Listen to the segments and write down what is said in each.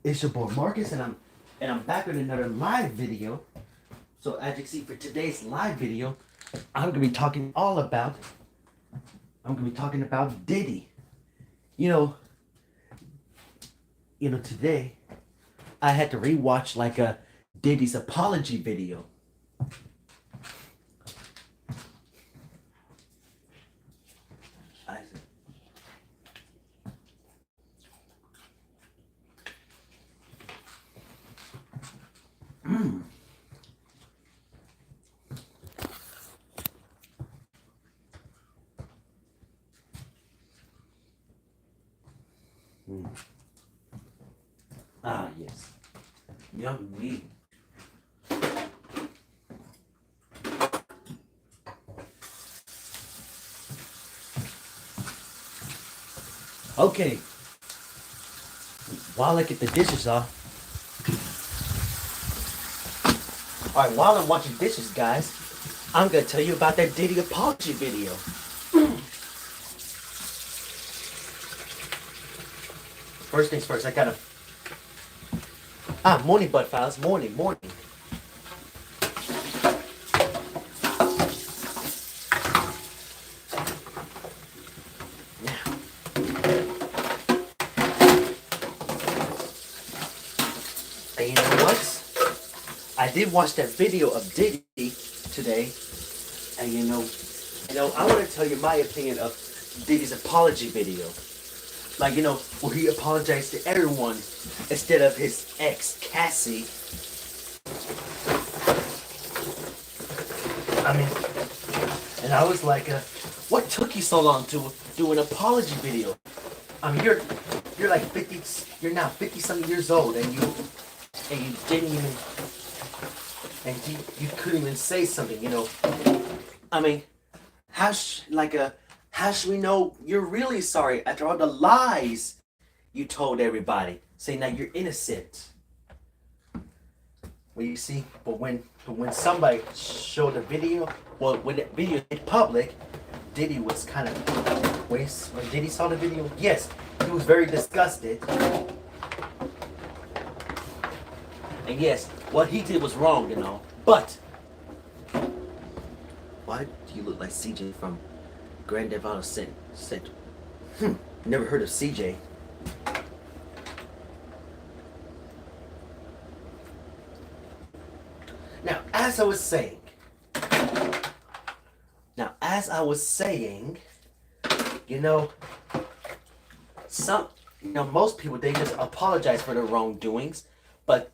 It's your boy Marcus, and I'm back with another live video. So as you can see, for today's live video, I'm gonna be talking all about. I'm gonna be talking about Diddy. You know, today I had to rewatch like a Diddy's apology video. I, mm. Mm. Ah, yes. Young me. Okay. While I get the dishes off. Alright, while I'm watching dishes, guys, I'm gonna tell you about that Diddy apology video. First things first, I gotta. Morning, bud files. Morning. Now, and you know what? I did watch that video of Diddy today, and I want to tell you my opinion of Diddy's apology video. Like, where he apologized to everyone instead of his ex, Cassie. And I was like, what took you so long to do an apology video? You're like 50, you're now 50-something years old, and you didn't even, and you couldn't even say something, how should we know you're really sorry after all the lies you told everybody, saying that you're innocent? Well, you see, but when somebody showed the video, when the video hit public, Diddy was kind of, when Diddy saw the video, yes, he was very disgusted. And yes, what he did was wrong, but why do you look like CJ from Grand Theft Auto said, never heard of CJ. Now, as I was saying, most people, they just apologize for their wrongdoings, but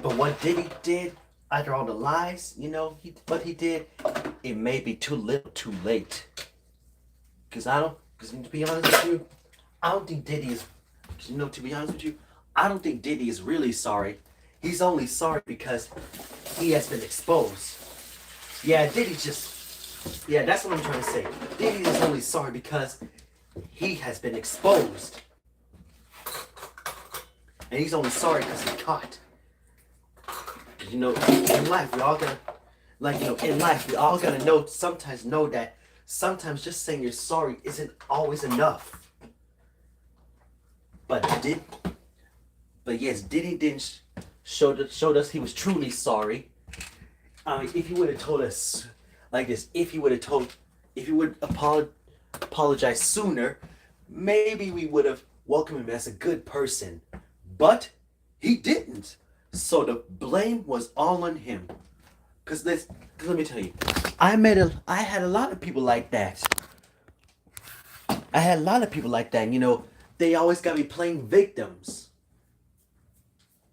what Diddy did after all the lies, what he did, it may be too little, too late. Because to be honest with you, I don't think Diddy is, to be honest with you, I don't think Diddy is really sorry. He's only sorry because he has been exposed. Yeah, that's what I'm trying to say. Diddy is only sorry because he has been exposed. And he's only sorry because he's caught. In life, we all gotta, sometimes know that sometimes just saying you're sorry isn't always enough. But yes, Diddy didn't showed us he was truly sorry. If he would have told us like this, if he would apologize sooner, maybe we would have welcomed him as a good person. But he didn't. So the blame was all on him. Cause let me tell you, I had a lot of people like that. They always gotta be playing victims.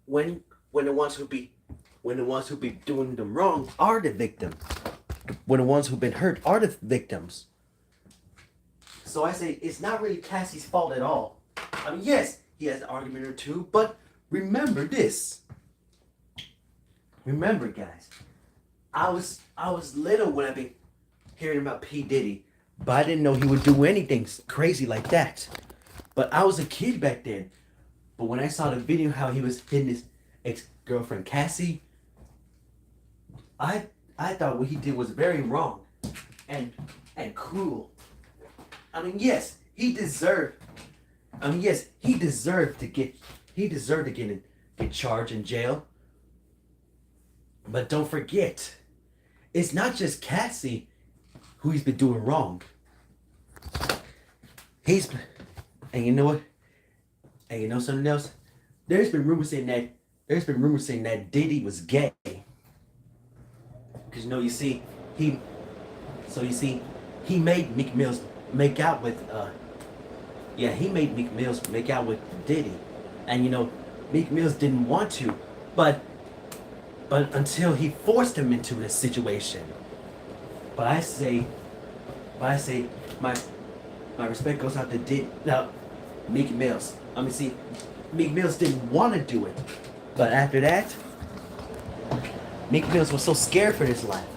When the ones who be doing them wrong are the victim. When the ones who've been hurt are the victims. So I say it's not really Cassie's fault at all. Yes, he has an argument or two, but remember this. Remember, guys, I was little when I be hearing about P. Diddy, but I didn't know he would do anything crazy like that. But I was a kid back then. But when I saw the video how he was hitting his ex-girlfriend Cassie, I thought what he did was very wrong and cruel. Yes, he deserved to get he deserved to get charged in jail. But don't forget, it's not just Cassie who he's been doing wrong. He's and you know what? And you know something else? There's been rumors saying that Diddy was gay. Cause he you see he made Meek Mills make out with he made Meek Mills make out with Diddy. And Meek Mills didn't want to, but until he forced him into this situation. But I say my respect goes out to Diddy. Now, Meek Mills. Meek Mills didn't want to do it, but after that, Meek Mills was so scared for his life,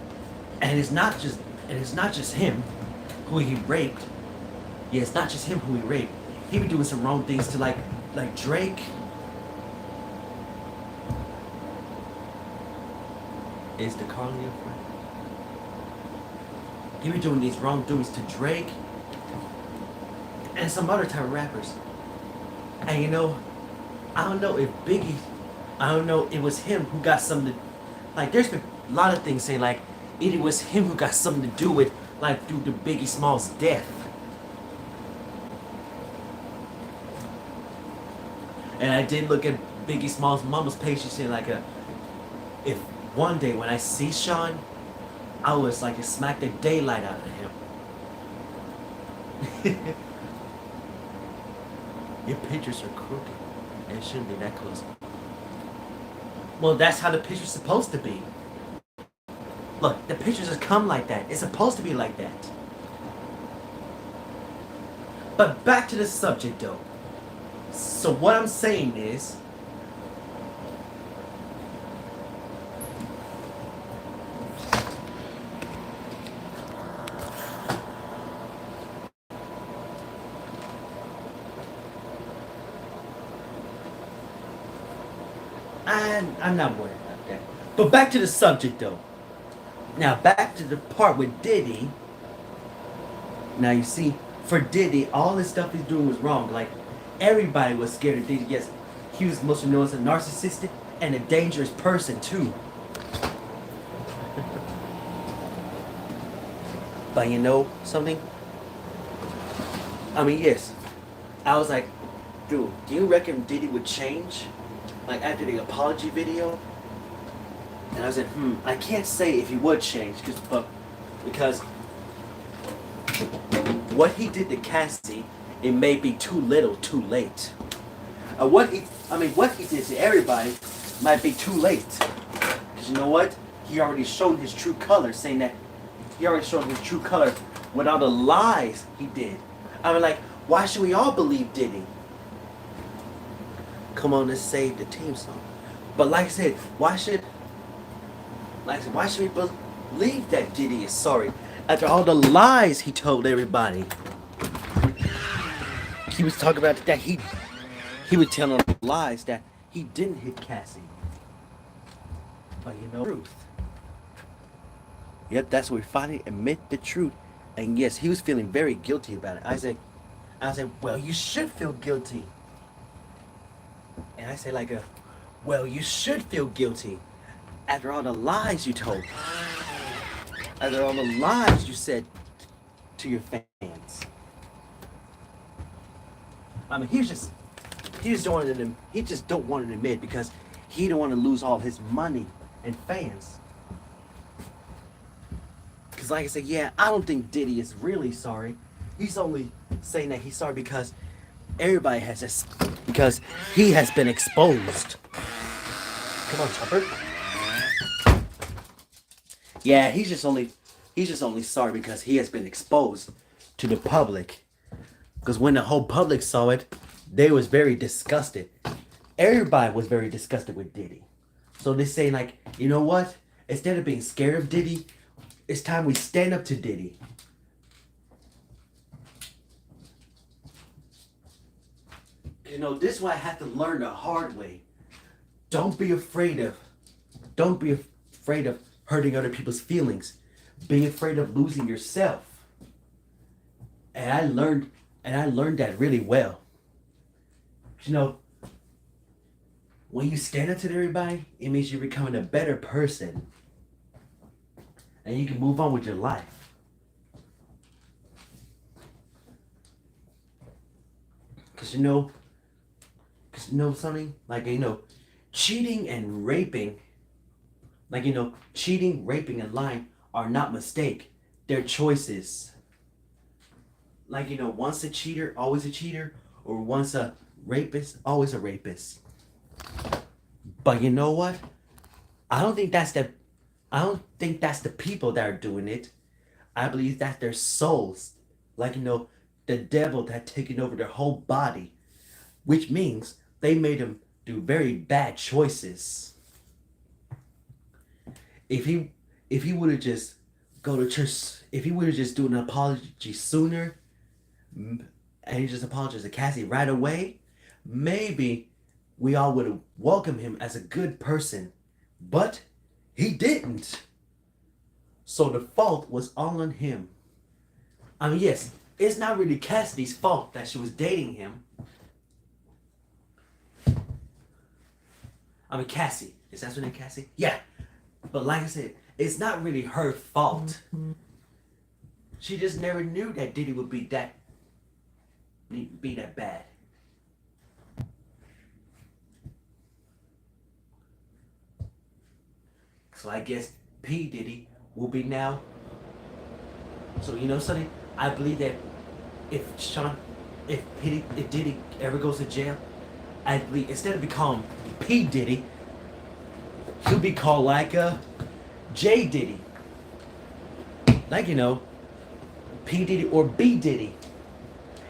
and it's not just him who he raped. Yeah, it's not just him who he raped. He be doing some wrong things to like Drake. Is the Carly your friend? He be doing these wrongdoings to Drake and some other type of rappers. And I don't know if it was him who got something to, like, there's been a lot of things saying like it was him who got something to do with like through the Biggie Smalls death. And I did look at Biggie Smalls' mama's page. She said like if one day when I see Sean, I was like to smack the daylight out of him. Your pictures are crooked. It shouldn't be that close. Well, that's how the picture's supposed to be. Look, the pictures just come like that. It's supposed to be like that. But back to the subject though. So what I'm saying is, I'm not worried about that. But back to the subject though. Now back to the part with Diddy. Now you see, for Diddy, all this stuff he's doing was wrong. Like, everybody was scared of Diddy. Yes, he was mostly known as a narcissistic and a dangerous person too. But you know something? Yes. I was like, dude, do you reckon Diddy would change? Like after the apology video? And I said, I can't say if he would change, because what he did to Cassie, it may be too little, too late. What he did to everybody might be too late. Because you know what? He already showed his true color, saying that he already showed his true color with all the lies he did. Why should we all believe Diddy? Come on, let's save the team song. But like I said, why should we believe that Diddy is sorry after all the lies he told everybody? He was talking about that he was telling lies that he didn't hit Cassie. But truth. Yep, that's where we finally admit the truth. And yes, he was feeling very guilty about it. I said, well, you should feel guilty. And I say well, you should feel guilty after all the lies you told. After all the lies you said to your fans. He just don't want to admit because he don't want to lose all his money and fans. Because like I said, yeah, I don't think Diddy is really sorry. He's only saying that he's sorry because because he has been exposed. Come on, Chopper. Yeah, he's just only sorry because he has been exposed to the public. Because when the whole public saw it, they was very disgusted. Everybody was very disgusted with Diddy. So they're saying you know what? Instead of being scared of Diddy, it's time we stand up to Diddy. This is what I had to learn the hard way. Don't be afraid of hurting other people's feelings. Be afraid of losing yourself. And I learned that really well. When you stand up to everybody, it means you're becoming a better person, and you can move on with your life. Cause you know something like cheating and raping, cheating, raping, and lying are not mistake. They're choices. Once a cheater, always a cheater, or once a rapist, always a rapist. But you know what? I don't think that's the I don't think that's the people that are doing it. I believe that their souls, the devil that taken over their whole body, which means they made them do very bad choices. If he if he would have just go to church, if he would have just do an apology sooner, and he just apologized to Cassie right away, maybe we all would have welcomed him as a good person. But he didn't. So the fault was all on him. I mean, yes, it's not really Cassidy's fault that she was dating him. I mean, Cassie. Is that her name, Cassie? Yeah. But like I said, it's not really her fault. She just never knew that Diddy would be that bad. So I guess P Diddy will be now. So you know something? I believe that if Diddy ever goes to jail, I believe instead of becoming P Diddy, he'll be called J Diddy. P Diddy or B Diddy.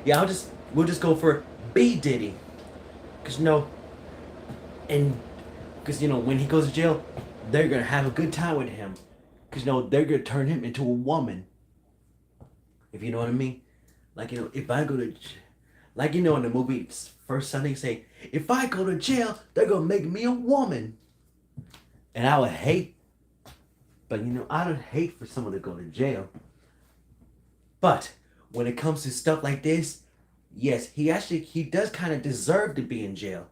Yeah, we'll just go for B Diddy, cause and because when he goes to jail, they're gonna have a good time with him, cause they're gonna turn him into a woman. If you know what I mean, if I go to, in the movie First Sunday, say if I go to jail, they're gonna make me a woman, and I would hate, but I don't hate for someone to go to jail. But when it comes to stuff like this, yes, he does kind of deserve to be in jail,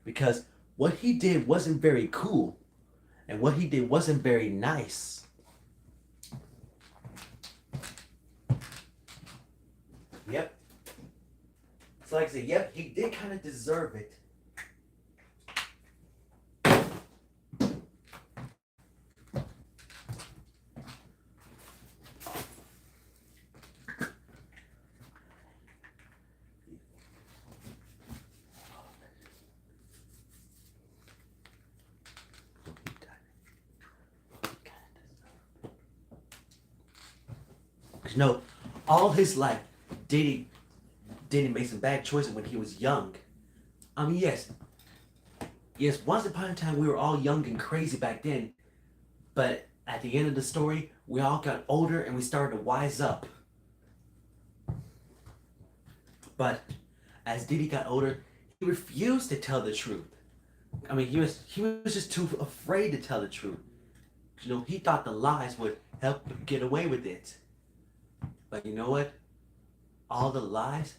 because what he did wasn't very cool, and what he did wasn't very nice. Yep. So like I said, yep, he did kind of deserve it. All his life, Diddy make some bad choices when he was young. I mean, yes, once upon a time we were all young and crazy back then, but at the end of the story, we all got older and we started to wise up. But as Diddy got older, he refused to tell the truth. I mean, he was just too afraid to tell the truth. He thought the lies would help him get away with it. But you know what? All the lies,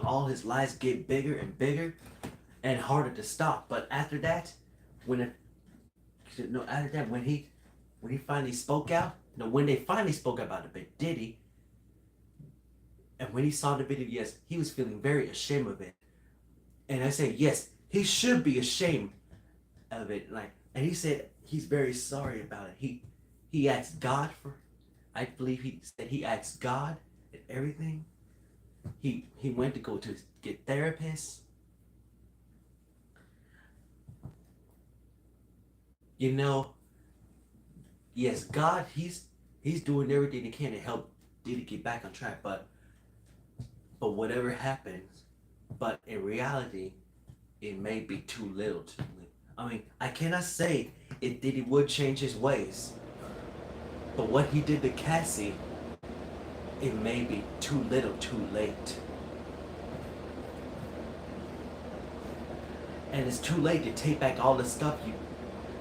all his lies get bigger and bigger and harder to stop. But after that, when he finally spoke out, when they finally spoke about it, Diddy, and when he saw the video, yes, he was feeling very ashamed of it. And I said, yes, he should be ashamed of it. And he said he's very sorry about it. He asked God for. I believe he said he asked God and everything. He went to go to get therapists. Yes, God, he's doing everything he can to help Diddy get back on track, but whatever happens, but in reality, it may be too little too late. I mean, I cannot say if Diddy would change his ways. But what he did to Cassie, it may be too little, too late. And it's too late to take back all the stuff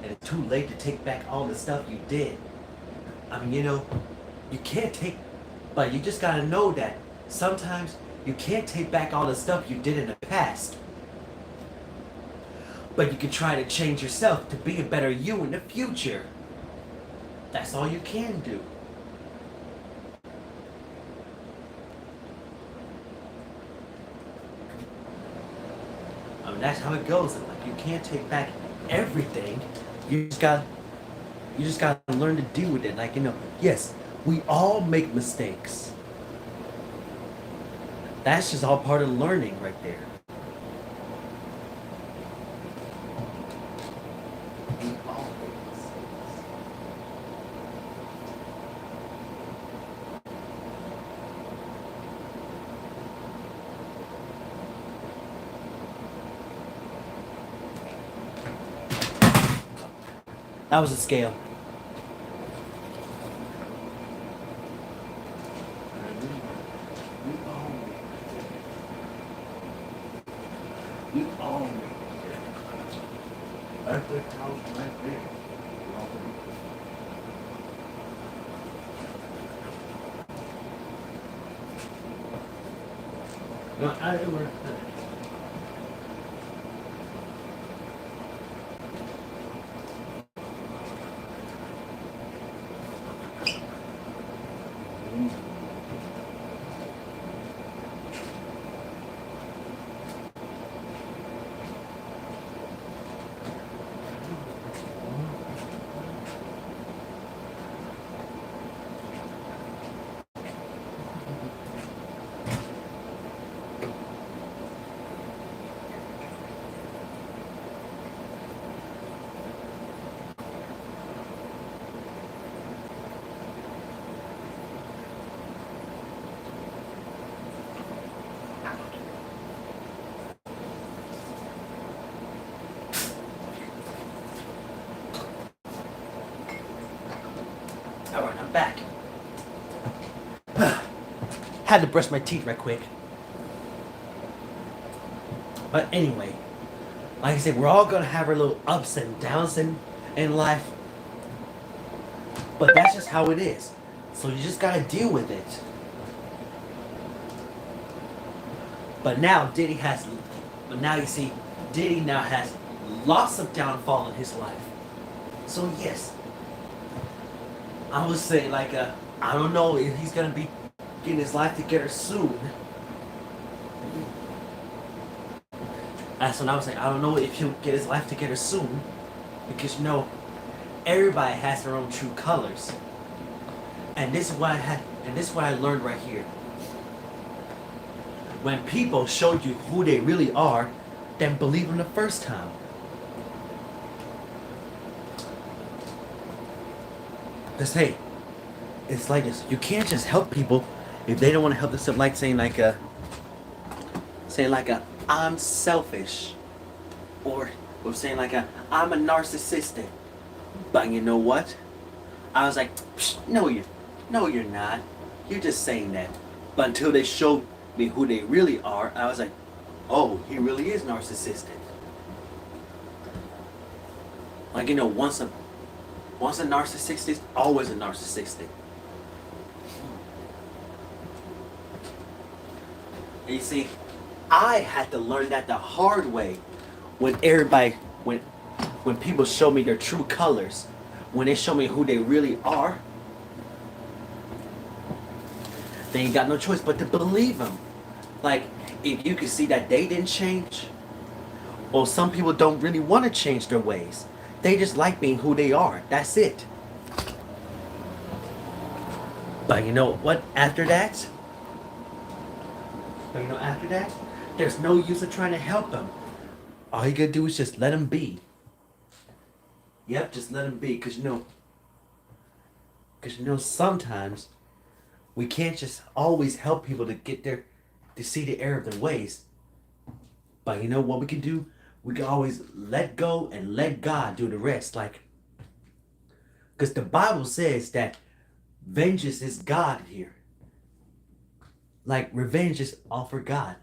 and it's too late to take back all the stuff you did. I mean, you can't but you just gotta know that sometimes you can't take back all the stuff you did in the past. But you can try to change yourself to be a better you in the future. That's all you can do. I mean, that's how it goes. Like, you can't take back everything. You just got you just got to learn to deal with it. Like, yes, we all make mistakes. That's just all part of learning right there. We all make mistakes. That was a scale. We all make mistakes. That's the house right there. No, I ever. Alright, I'm back. Had to brush my teeth right quick. But anyway, like I said, we're all gonna have our little ups and downs in life. But that's just how it is. So you just gotta deal with it. But now you see, Diddy now has lots of downfall in his life. So yes, I would say I don't know if he's gonna be getting his life together soon. That's what I was saying. I don't know if he'll get his life together soon, because everybody has their own true colors, and this is what I learned right here. When people show you who they really are, then believe them the first time. Because hey, it's like this. You can't just help people if they don't want to help themselves. Like saying I'm selfish, or saying I'm a narcissistic. But you know what? I was like, no, you're not. You're just saying that. But until they showed me who they really are, I was like, oh, he really is narcissistic. Like, once a narcissist, always a narcissistic. And you see, I had to learn that the hard way when people show me their true colors, when they show me who they really are, they ain't got no choice but to believe them. Like, if you can see that they didn't change, well, some people don't really want to change their ways. They just like being who they are. That's it. But you know what? After that, there's no use of trying to help them. All you gotta do is just let them be. Yep, just let them be. Because sometimes we can't just always help people to see the error of their ways. But you know what we can do? We can always let go and let God do the rest. Because the Bible says that vengeance is God here. Revenge is all for God.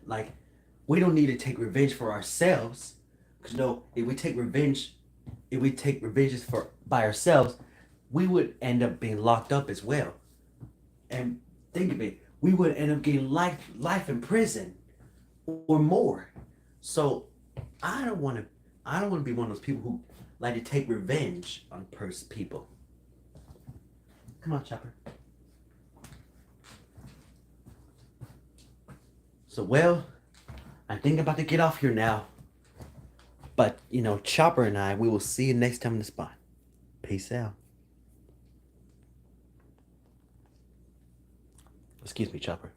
We don't need to take revenge for ourselves. Because if we take revenge by ourselves, we would end up being locked up as well. And think of it, we would end up getting life in prison or more. So I don't want to I don't want to be one of those people who like to take revenge on people. Come on, Chopper. So, well, I think I'm about to get off here now. But, you know, Chopper and I, we will see you next time in the spot. Peace out. Excuse me, Chopper.